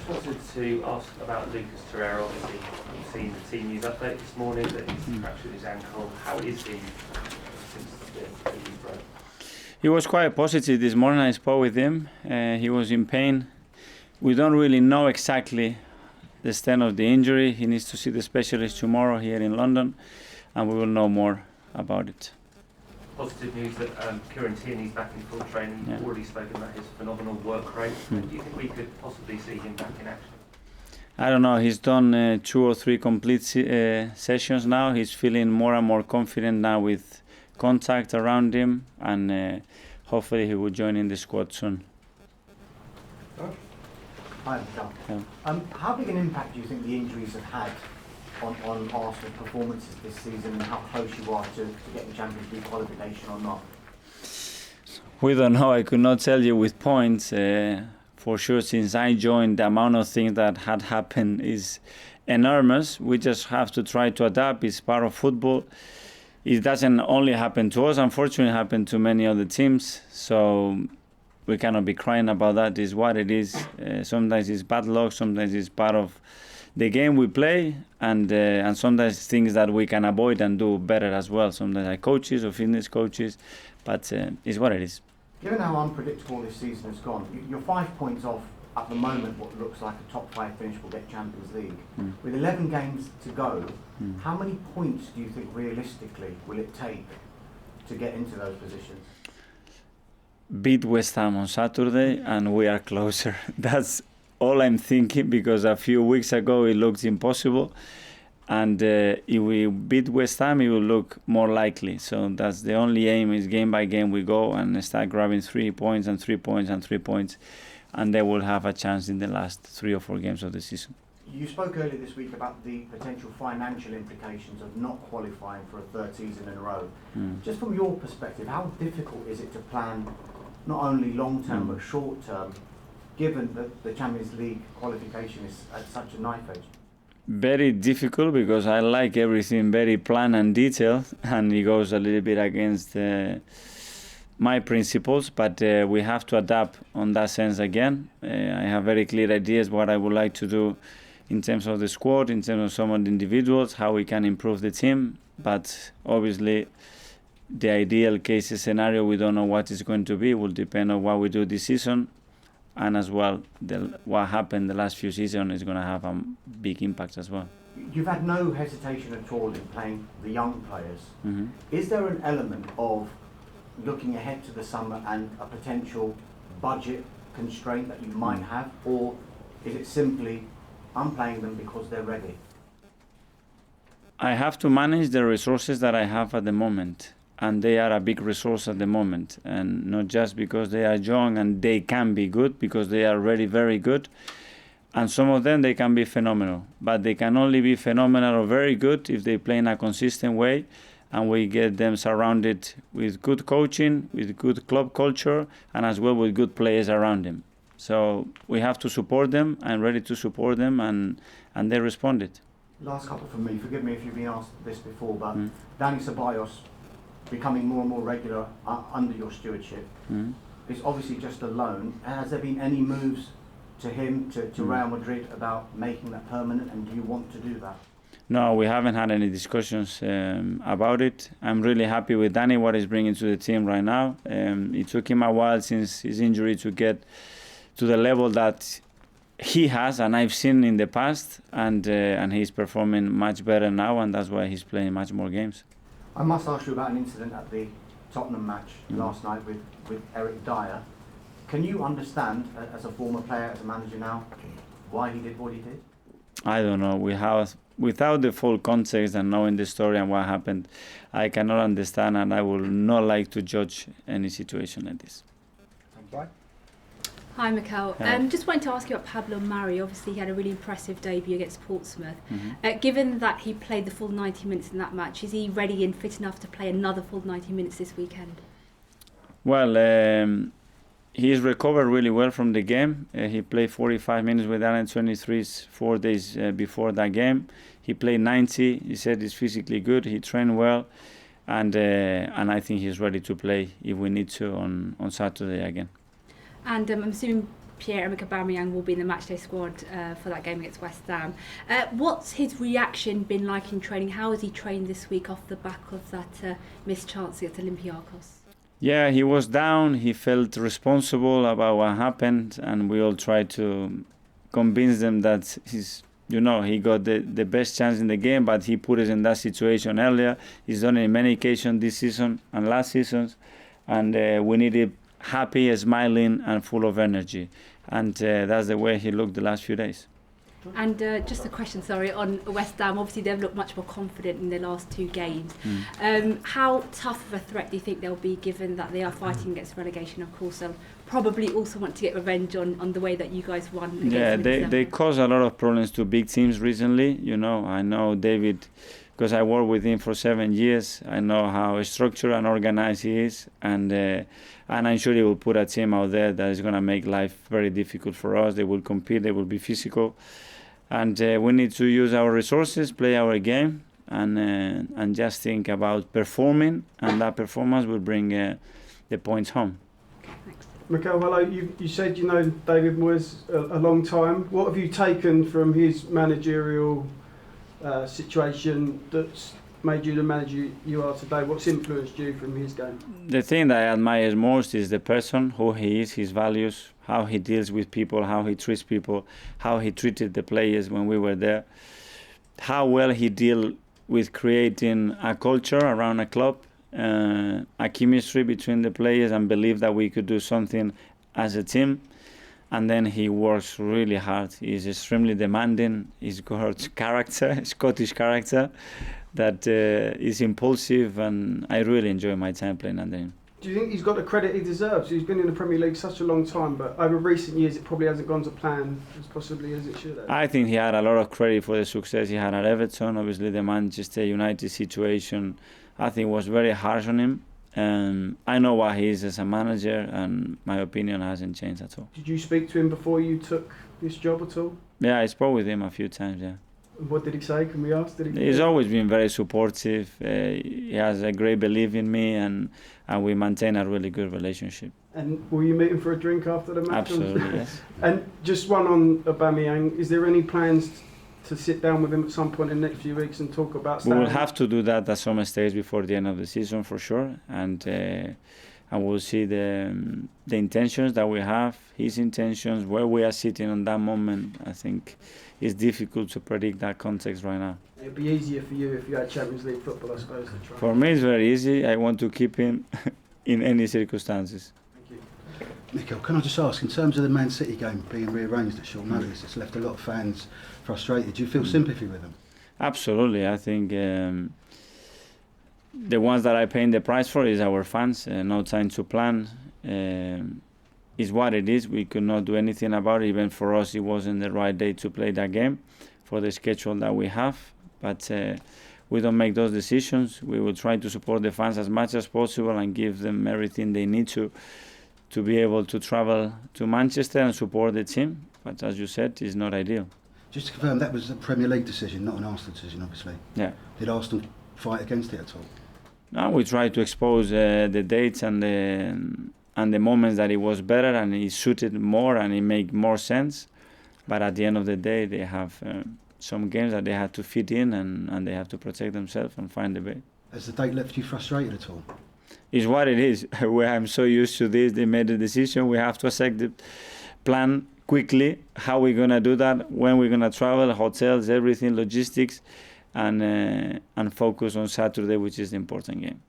just wanted to ask about Lucas Torreira. Obviously, you've seen the team news update this morning that he's fractured his ankle. How is he since the news broke? He was quite positive this morning. I spoke with him. He was in pain. We don't really know exactly the extent of the injury. He needs to see the specialist tomorrow here in London, and we will know more about it. Positive news that Kieran Tierney's back in full training. You've already spoken about his phenomenal work rate. Do you think we could possibly see him back in action? I don't know. He's done 2 or 3 complete sessions now. He's feeling more and more confident now with contact around him, and hopefully he will join in the squad soon. Hi, Mikel. How big an impact do you think the injuries have had on Arsenal's performances this season, and how close you are to getting Champions League qualification or not? We don't know. I could not tell you with points. For sure, since I joined, the amount of things that had happened is enormous. We just have to try to adapt. It's part of football. It doesn't only happen to us. Unfortunately, it happened to many other teams. So we cannot be crying about that. It's what it is. Sometimes it's bad luck. Sometimes it's part of the game we play, and sometimes things that we can avoid and do better as well. Sometimes like coaches or fitness coaches, but it's what it is. Given how unpredictable this season has gone, you're 5 points off at the moment what looks like a top 5 finish will get Champions League. With 11 games to go, how many points do you think realistically will it take to get into those positions? Beat West Ham on Saturday and we are closer. That's all I'm thinking, because a few weeks ago it looked impossible, and if we beat West Ham it will look more likely. So that's the only aim, is game by game we go and start grabbing 3 points and 3 points and 3 points, and they will have a chance in the last 3 or 4 games of the season. You spoke earlier this week about the potential financial implications of not qualifying for a 3rd season in a row. Just from your perspective, how difficult is it to plan not only long term but short term, given that the Champions League qualification is at such a knife edge? Very difficult, because I like everything very planned and detailed, and it goes a little bit against my principles, but we have to adapt on that sense again. I have very clear ideas what I would like to do in terms of the squad, in terms of some of the individuals, how we can improve the team, but obviously the ideal case scenario, we don't know what it's going to be. It will depend on what we do this season, and as well what happened the last few seasons is going to have a big impact as well. You've had no hesitation at all in playing the young players. Is there an element of looking ahead to the summer and a potential budget constraint that you might have, or is it simply I'm playing them because they're ready? I have to manage the resources that I have at the moment, and they are a big resource at the moment, and not just because they are young and they can be good, because they are already very good, and some of them they can be phenomenal, but they can only be phenomenal or very good if they play in a consistent way, and we get them surrounded with good coaching, with good club culture, and as well with good players around them. So we have to support them. I'm ready to support them, and they responded. Last couple from me. Forgive me if you've been asked this before, but Dani Ceballos becoming more and more regular under your stewardship. It's obviously just a loan. Has there been any moves to him, to Real Madrid, about making that permanent, and do you want to do that? No, we haven't had any discussions about it. I'm really happy with Dani, what he's bringing to the team right now. It took him a while since his injury to get to the level that he has, and I've seen in the past, and he's performing much better now, and that's why he's playing much more games. I must ask you about an incident at the Tottenham match last night with Eric Dyer. Can you understand, as a former player, as a manager now, why he did what he did? I don't know. Without the full context and knowing the story and what happened, I cannot understand, and I would not like to judge any situation like this. Right. Hi, Mikel. Just wanted to ask you about Pablo Mari. Obviously, he had a really impressive debut against Portsmouth. Given that he played the full 90 minutes in that match, is he ready and fit enough to play another full 90 minutes this weekend? Well, he's recovered really well from the game. He played 45 minutes with Under-23s 4 days before that game. He played 90. He said he's physically good. He trained well, and I think he's ready to play if we need to on Saturday again. And I'm assuming Pierre-Emerick Aubameyang will be in the matchday squad for that game against West Ham. What's his reaction been like in training? How has he trained this week off the back of that missed chance against Olympiacos? Yeah, he was down. He felt responsible about what happened, and we all tried to convince them that he got the best chance in the game, but he put us in that situation earlier. He's done it in many occasions this season and last seasons, and we needed happy, smiling, and full of energy. And that's the way he looked the last few days. And just a question, sorry, on West Ham. Obviously, they've looked much more confident in their last 2 games. How tough of a threat do you think they'll be, given that they are fighting against relegation? Of course, they'll probably also want to get revenge on the way that you guys won against them. Yeah, they caused a lot of problems to big teams recently. I know David, because I worked with him for 7 years. I know how structured and organized he is, and I'm sure he will put a team out there that is going to make life very difficult for us. They will compete, they will be physical, and we need to use our resources, play our game, and just think about performing, and that performance will bring the points home. Thanks. Mikel, hello. You said you know David Moyes a long time. What have you taken from his managerial situation that's made you the manager you are today? What's influenced you from his game? The thing that I admire most is the person, who he is, his values, how he deals with people, how he treats people, how he treated the players when we were there, how well he dealt with creating a culture around a club, a chemistry between the players, and believe that we could do something as a team. And then he works really hard. He's extremely demanding. He's got character, Scottish character, that is impulsive, and I really enjoy my time playing under him. Do you think he's got the credit he deserves? He's been in the Premier League such a long time, but over recent years it probably hasn't gone to plan as possibly as it should have. I think he had a lot of credit for the success he had at Everton. Obviously, the Manchester United situation, I think, was very harsh on him. I know what he is as a manager, and my opinion hasn't changed at all. Did you speak to him before you took this job at all? Yeah, I spoke with him a few times, yeah. What did he say? Can we ask? He's always been very supportive. He has a great belief in me, and we maintain a really good relationship. And will you meet him for a drink after the match? Absolutely, yes. And just one on Aubameyang. Is there any plans to sit down with him at some point in the next few weeks and talk about? We will have to do that at some stage before the end of the season for sure, and we'll see the intentions that we have, his intentions, where we are sitting on that moment. I think it's difficult to predict that context right now. It'd be easier for you if you had Champions League football, I suppose. To try. For me, it's very easy. I want to keep him in any circumstances. Thank you. Mikel, can I just ask, in terms of the Man City game being rearranged at short notice, it's left a lot of fans frustrated. Do you feel sympathy with them? Absolutely. I think the ones that are paying the price for is our fans. No time to plan. Is what it is. We could not do anything about it. Even for us, it wasn't the right day to play that game for the schedule that we have. But we don't make those decisions. We will try to support the fans as much as possible and give them everything they need to be able to travel to Manchester and support the team. But as you said, it's not ideal. Just to confirm, that was a Premier League decision, not an Arsenal decision, obviously. Yeah. Did Arsenal fight against it at all? No, we try to expose the dates and the moments that it was better and it suited more and it made more sense. But at the end of the day, they have some games that they have to fit in and they have to protect themselves and find the way. Has the date left you frustrated at all? It's what it is. I'm so used to this. They made a decision. We have to accept the plan quickly. How we're going to do that, when we're going to travel, hotels, everything, logistics, and focus on Saturday, which is the important game.